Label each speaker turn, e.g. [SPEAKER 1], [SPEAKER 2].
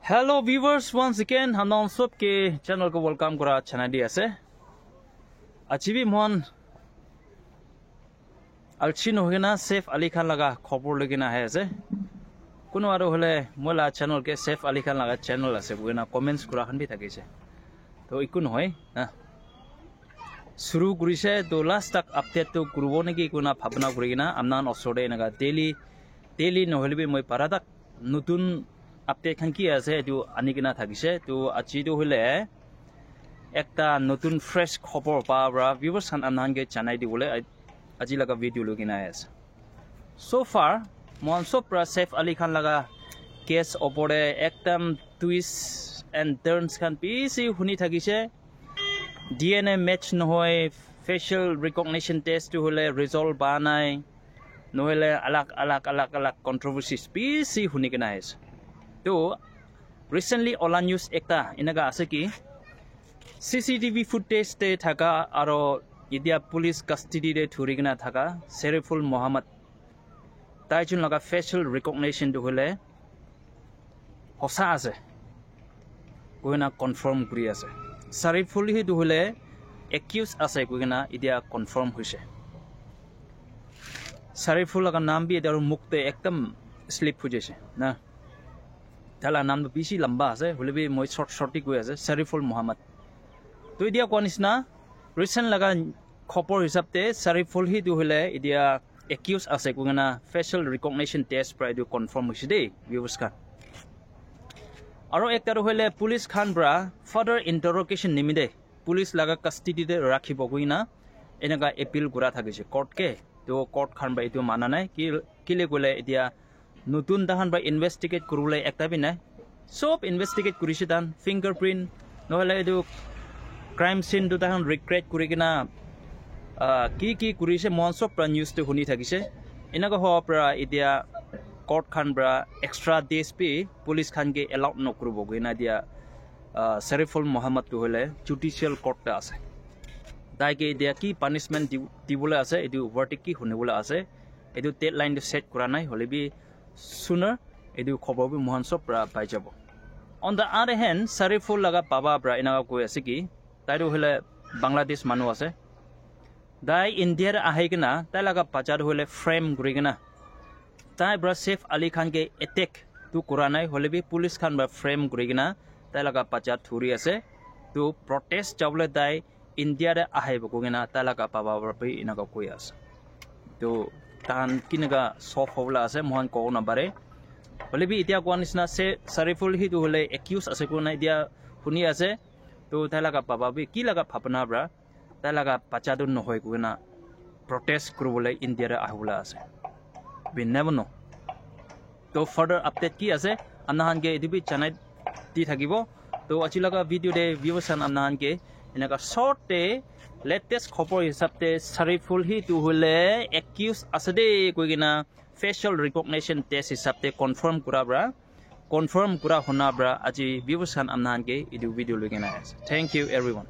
[SPEAKER 1] Hello viewers, once again हम सब के channel को वेलकम करा चैनल दी ऐसे अचीवी मोहन अलचिन हो गया ना सैफ अली खान लगा खबर लगे ना है ऐसे कुनो आरो हले मोला चैनल के सैफ अली खान लगा चैनल ऐसे वो ना कमेंट्स करा हन भी था कैसे तो इकुन होए ना शुरू करी से तो लास्ट तक अपडेट तो करूबो ने की कुना भावना करी ना amnan osode ना का डेली नहले भी मैं पारा तक नतुन अपडेट खान की আছে तो আনিকিনা থাকিছে তো আজি তো হলে একটা নতুন ফ্রেশ খবর পাবরা ভিউয়ার্স খান আমনানকে জানাই দিবলে আজি লাগা ভিডিও লগিনা আছে সো ফার মনসপরা সেফ আলী খান লাগা কেস ওপরে একদম টুইস্ট এন্ড টার্নস খান পিসি হুনি থাকিছে ডিএনএ ম্যাচ নহয় ফেশিয়াল রিকগনিশন টেস্ট তো হলে রিজল্ট বা নাই নহলে আলাক কন্ট্রোভার্সিস পিসি হুনি কিনা আছে तो recently ola news ekta inaga ase ki CCTV footage te thaka aro idia police custody de thurigina thaka Sariful Muhammad taijun laga facial recognition to hole hosa ase koina confirm kuri ase Sariful hi to hole accused ase koina idia confirm hoise Sariful laga naam bi edaru mukte ekdam slip hujese na তালা নাম তো বেশি লম্বা আছে হলে B মই শর্টই কই আছে শরীফুল মোহাম্মদ তো ইদিয়া কোনিস না রিসেন্ট লাগা খবর হিসাবতে শরীফুল হি দু হলে ইদিয়া একিউজ আছে কোনা ফেশিয়াল রিকগনিশন টেস্ট প্রায় দু কনফার্ম হইছে দে ভিউয়ার্স খান আৰু একটা হলে পুলিশ খান ব্রা ফার্দার ইন্টারোগেশন নিমিদে পুলিশ লাগা কাস্টডিতে রাখিব কইনা এনেকা এপিল করা থাকিছে কোর্টকে তো কোর্ট খান বা এটো মানা নাই কিলে কইলে ইদিয়া নতুন দাহান বা ইনভেস্টিগেট করলে একটা বি নাই সব ইনভেস্টিগেট করিছে দান ফিঙ্গারপ্রিন্ট নহলে এটো ক্রাইম সিন দু দাহান রিক্রিয়েট করি কিনা কি করিছে মন সব প্রা নিউজ তো শুনি থাকিছে এনেকা হওয়া প্রা ইতিয়া কোর্ট খান ব্রা এক্সট্রা ডিএসপি পুলিশ খানকে এলাউড নকরব গইনা দিয়া শরীফুল মোহাম্মদ তো হলে জুডিশিয়াল কোর্টে আছে তাইকে দিয়া কি পানিশমেন্ট দিবলে আছে এটো ভার্ডিক্ট কি শুনিবলে আছে এটো ডেডলাইন তো সেট করা নাই হলে B sooner edu khobor bi mohan sob pra pai jabo on the other hand Sariful laga baba bra inaga koi ase ki tai do hole Bangladesh manu ase dai India ra ahai kina tai laga pachar hole frame guri kina tai bra Saif Ali Khan ke attack tu kuranai hole bi police khan ba frame guri kina tai laga pachar thuri ase to protest jable dai India ra ahai bo kina tai laga baba bra bi inaga koi ase to tan kinaga soft hobla ase mohan ko na bare bole bi itia ko anisna se Sariful hi tu hole accuse ase ko na dia huni ase to thalaga baba bi ki laga phapna bra talaga pachadu no hoy ko na protest kurubole India ra ahula ase we never know to further update ki ase amnahan ke idibi chanai di thakibo to achilaga video de viewers an amnahan ke enaka short te latest khobor hisabte Sariful hi tu hole accused asade koigina facial recognition test hisabte confirm kura hona bra aji viewers kan amnan ke idu video logina thank you everyone